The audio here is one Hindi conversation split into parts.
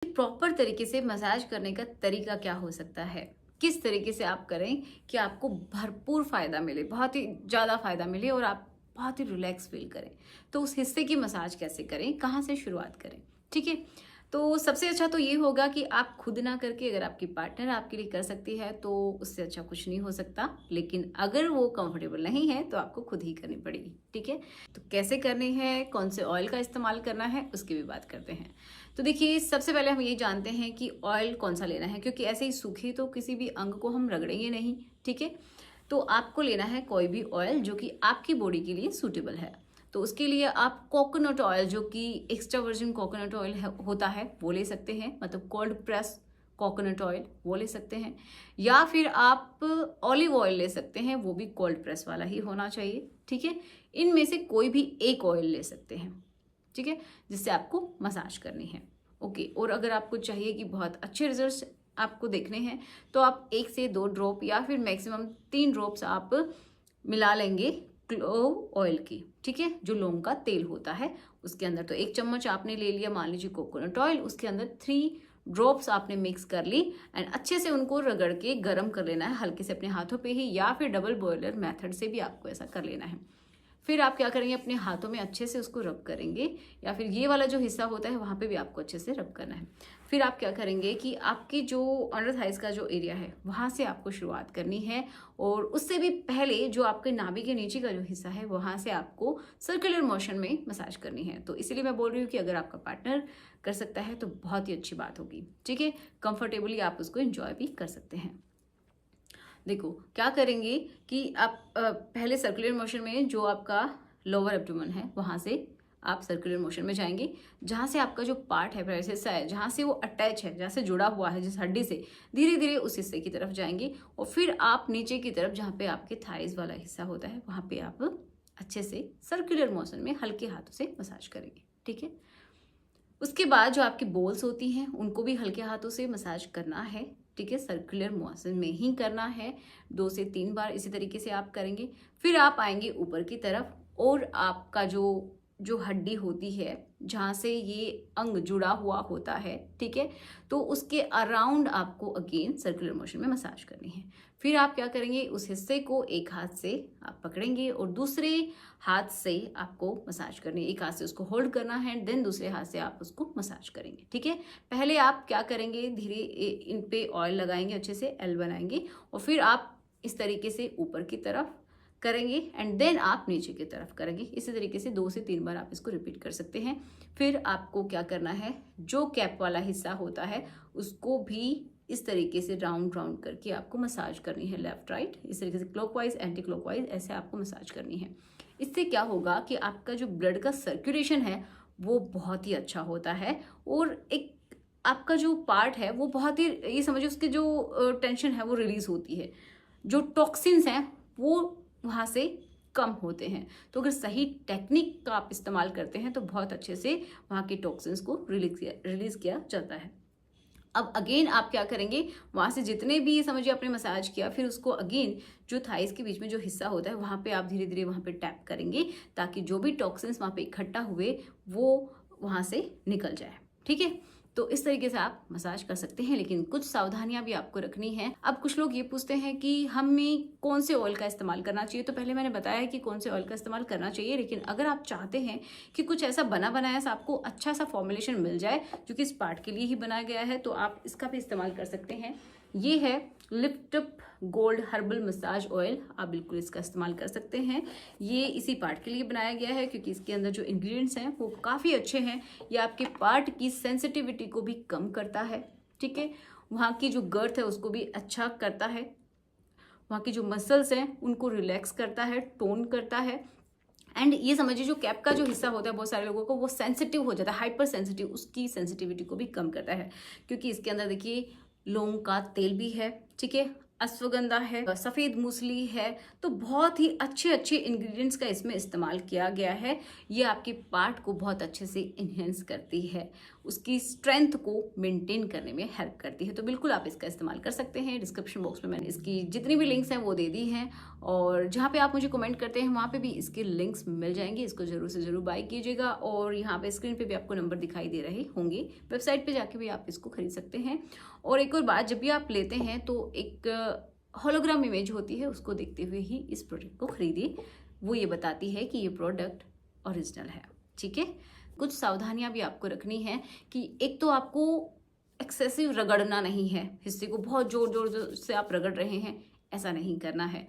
प्रॉपर तरीके से मसाज करने का तरीका क्या हो सकता है, किस तरीके से आप करें कि आपको भरपूर फ़ायदा मिले, बहुत ही ज़्यादा फ़ायदा मिले और आप बहुत ही रिलैक्स फील करें। तो उस हिस्से की मसाज कैसे करें, कहाँ से शुरुआत करें, ठीक है। तो सबसे अच्छा तो ये होगा कि आप खुद ना करके अगर आपकी पार्टनर आपके लिए कर सकती है तो उससे अच्छा कुछ नहीं हो सकता। लेकिन अगर वो कंफर्टेबल नहीं है तो आपको खुद ही करनी पड़ेगी, ठीक है। तो कैसे करनी है, कौन से ऑयल का इस्तेमाल करना है, उसकी भी बात करते हैं। तो देखिए, सबसे पहले हम ये जानते हैं कि ऑयल कौन सा लेना है, क्योंकि ऐसे ही सूखी तो किसी भी अंग को हम रगड़ेंगे नहीं, ठीक है। तो आपको लेना है कोई भी ऑयल जो कि आपकी बॉडी के लिए सूटेबल है। तो उसके लिए आप कोकोनट ऑयल, जो कि एक्स्ट्रा वर्जिन कोकोनट ऑयल होता है, वो ले सकते हैं, मतलब कोल्ड प्रेस कोकोनट ऑयल वो ले सकते हैं। या फिर आप ऑलिव ऑयल ले सकते हैं, वो भी कोल्ड प्रेस वाला ही होना चाहिए, ठीक है। इनमें से कोई भी एक ऑयल ले सकते हैं, ठीक है, जिससे आपको मसाज करनी है। ओके, और अगर आपको चाहिए कि बहुत अच्छे रिजल्ट्स आपको देखने हैं तो आप 1 से 2 ड्रॉप या फिर मैक्सिमम 3 ड्रॉप्स आप मिला लेंगे क्लोव ऑयल की, ठीक है, जो लौंग का तेल होता है उसके अंदर। तो 1 चम्मच आपने ले लिया, मान लीजिए कोकोनट ऑयल, उसके अंदर 3 ड्रॉप्स आपने मिक्स कर ली एंड अच्छे से उनको रगड़ के गर्म कर लेना है हल्के से अपने हाथों पे ही, या फिर डबल बॉयलर मेथड से भी आपको ऐसा कर लेना है। फिर आप क्या करेंगे, अपने हाथों में अच्छे से उसको रब करेंगे, या फिर ये वाला जो हिस्सा होता है वहाँ पे भी आपको अच्छे से रब करना है। फिर आप क्या करेंगे कि आपकी जो अंडर थाइज का जो एरिया है वहाँ से आपको शुरुआत करनी है, और उससे भी पहले जो आपके नाभि के नीचे का जो हिस्सा है वहाँ से आपको सर्कुलर मोशन में मसाज करनी है। तो इसीलिए मैं बोल रही हूँ कि अगर आपका पार्टनर कर सकता है तो बहुत ही अच्छी बात होगी, ठीक है। कंफर्टेबली आप उसको इंजॉय भी कर सकते हैं। देखो क्या करेंगे कि आप पहले सर्कुलर मोशन में जो आपका लोअर एब्डोमेन है वहाँ से आप सर्कुलर मोशन में जाएंगे, जहाँ से आपका जो पार्ट है, प्राइस हिस्सा है, जहाँ से वो अटैच है, जहाँ से जुड़ा हुआ है जिस हड्डी से, धीरे धीरे उस हिस्से की तरफ जाएंगे, और फिर आप नीचे की तरफ जहाँ पे आपके थाइज वाला हिस्सा होता है वहाँ पे आप अच्छे से सर्कुलर मोशन में हल्के हाथों से मसाज करेंगे, ठीक है। उसके बाद जो आपकी बोल्स होती हैं उनको भी हल्के हाथों से मसाज करना है, ठीक है, सर्कुलर मोशन में ही करना है। 2 से 3 बार इसी तरीके से आप करेंगे। फिर आप आएंगे ऊपर की तरफ, और आपका जो जो हड्डी होती है जहाँ से ये अंग जुड़ा हुआ होता है, ठीक है, तो उसके अराउंड आपको अगेन सर्कुलर मोशन में मसाज करनी है। फिर आप क्या करेंगे, उस हिस्से को एक हाथ से आप पकड़ेंगे और दूसरे हाथ से आपको मसाज करनी है। एक हाथ से उसको होल्ड करना है, देन दूसरे हाथ से आप उसको मसाज करेंगे, ठीक है। पहले आप क्या करेंगे, धीरे इन पे ऑयल लगाएंगे, अच्छे से एल बनाएंगे, और फिर आप इस तरीके से ऊपर की तरफ करेंगे एंड देन आप नीचे की तरफ करेंगे। इसी तरीके से 2 से 3 बार आप इसको रिपीट कर सकते हैं। फिर आपको क्या करना है, जो कैप वाला हिस्सा होता है उसको भी इस तरीके से राउंड राउंड करके आपको मसाज करनी है, लेफ्ट राइट, इस तरीके से क्लॉकवाइज एंटी क्लॉकवाइज ऐसे आपको मसाज करनी है। इससे क्या होगा कि आपका जो ब्लड का सर्कुलेशन है वो बहुत ही अच्छा होता है, और एक आपका जो पार्ट है वो बहुत ही, ये समझिए उसकी जो टेंशन है वो रिलीज होती है, जो टॉक्सिन्स हैं वो वहाँ से कम होते हैं। तो अगर सही टेक्निक का आप इस्तेमाल करते हैं तो बहुत अच्छे से वहाँ के टॉक्सिन्स को रिलीज किया जाता है। अब अगेन आप क्या करेंगे, वहाँ से जितने भी समझिए आपने मसाज किया, फिर उसको अगेन जो थाइस के बीच में जो हिस्सा होता है वहाँ पे आप धीरे धीरे वहाँ पे टैप करेंगे, ताकि जो भी टॉक्सिन्स वहाँ पे इकट्ठा हुए वो वहाँ से निकल जाए, ठीक है। तो इस तरीके से आप मसाज कर सकते हैं, लेकिन कुछ सावधानियां भी आपको रखनी है। अब कुछ लोग ये पूछते हैं कि हमें कौन से ऑयल का इस्तेमाल करना चाहिए। तो पहले मैंने बताया कि कौन से ऑयल का इस्तेमाल करना चाहिए, लेकिन अगर आप चाहते हैं कि कुछ ऐसा बना बनाया सा आपको अच्छा सा फॉर्मुलेशन मिल जाए जो कि इस पार्ट के लिए ही बनाया गया है, तो आप इसका भी इस्तेमाल कर सकते हैं। ये है lift up gold herbal massage oil, आप बिल्कुल इसका इस्तेमाल कर सकते हैं। ये इसी पार्ट के लिए बनाया गया है क्योंकि इसके अंदर जो इंग्रेडिएंट्स हैं वो काफ़ी अच्छे हैं। ये आपके पार्ट की सेंसिटिविटी को भी कम करता है, ठीक है, वहाँ की जो गर्थ है उसको भी अच्छा करता है, वहाँ की जो मसल्स हैं उनको रिलैक्स करता है, टोन करता है। एंड ये समझिए जो कैप का जो हिस्सा होता है बहुत सारे लोगों को वो सेंसिटिव हो जाता है, हाइपर सेंसिटिव, उसकी सेंसिटिविटी को भी कम करता है, क्योंकि इसके अंदर देखिए लौंग का तेल भी है, ठीक है, अश्वगंधा है, सफ़ेद मूसली है, तो बहुत ही अच्छे अच्छे इंग्रेडिएंट्स का इसमें इस्तेमाल किया गया है। ये आपके पार्ट को बहुत अच्छे से इन्हेंस करती है उसकी स्ट्रेंथ को मेंटेन करने में हेल्प करती है। तो बिल्कुल आप इसका इस्तेमाल कर सकते हैं। डिस्क्रिप्शन बॉक्स में मैंने इसकी जितनी भी लिंक्स हैं वो दे दी हैं, और जहाँ पे आप मुझे कमेंट करते हैं वहाँ पे भी इसके लिंक्स मिल जाएंगे। इसको जरूर से जरूर बाय कीजिएगा, और यहाँ पे स्क्रीन पे भी आपको नंबर दिखाई दे रहे होंगे, वेबसाइट पे जाके भी आप इसको खरीद सकते हैं। और एक और बात, जब भी आप लेते हैं तो एक होलोग्राम इमेज होती है, उसको देखते हुए ही इस प्रोडक्ट को खरीदिए। वो ये बताती है कि ये प्रोडक्ट ओरिजिनल है। ठीक है, कुछ सावधानियां भी आपको रखनी है कि एक तो आपको एक्सेसिव रगड़ना नहीं है, हिस्से को बहुत जोर जोर से आप रगड़ रहे हैं, ऐसा नहीं करना है।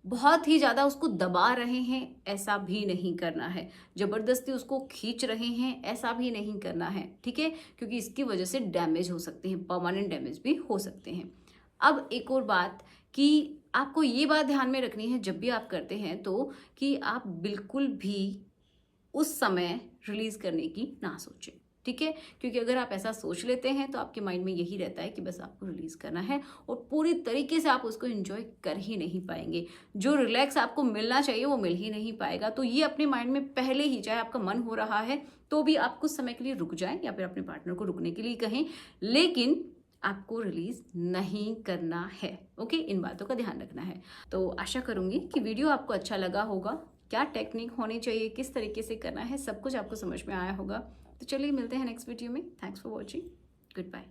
बहुत ही ज़्यादा उसको दबा रहे हैं, ऐसा भी नहीं करना है। ज़बरदस्ती उसको खींच रहे हैं, ऐसा भी नहीं करना है। ठीक है, क्योंकि इसकी वजह से डैमेज हो सकते हैं, परमानेंट डैमेज भी हो सकते हैं। अब एक और बात कि आपको ये बात ध्यान में रखनी है जब भी आप करते हैं तो, कि आप बिल्कुल भी उस समय रिलीज करने की ना सोचें। ठीक है, क्योंकि अगर आप ऐसा सोच लेते हैं तो आपके माइंड में यही रहता है कि बस आपको रिलीज करना है, और पूरी तरीके से आप उसको एंजॉय कर ही नहीं पाएंगे। जो रिलैक्स आपको मिलना चाहिए वो मिल ही नहीं पाएगा। तो ये अपने माइंड में पहले ही, चाहे आपका मन हो रहा है तो भी आप कुछ समय के लिए रुक जाएं, या फिर अपने पार्टनर को रुकने के लिए कहें, लेकिन आपको रिलीज नहीं करना है। ओके, इन बातों का ध्यान रखना है। तो आशा करूंगी कि वीडियो आपको अच्छा लगा होगा। क्या टेक्निक होनी चाहिए, किस तरीके से करना है, सब कुछ आपको समझ में आया होगा। तो चलिए मिलते हैं नेक्स्ट वीडियो में। Thanks for watching, good bye.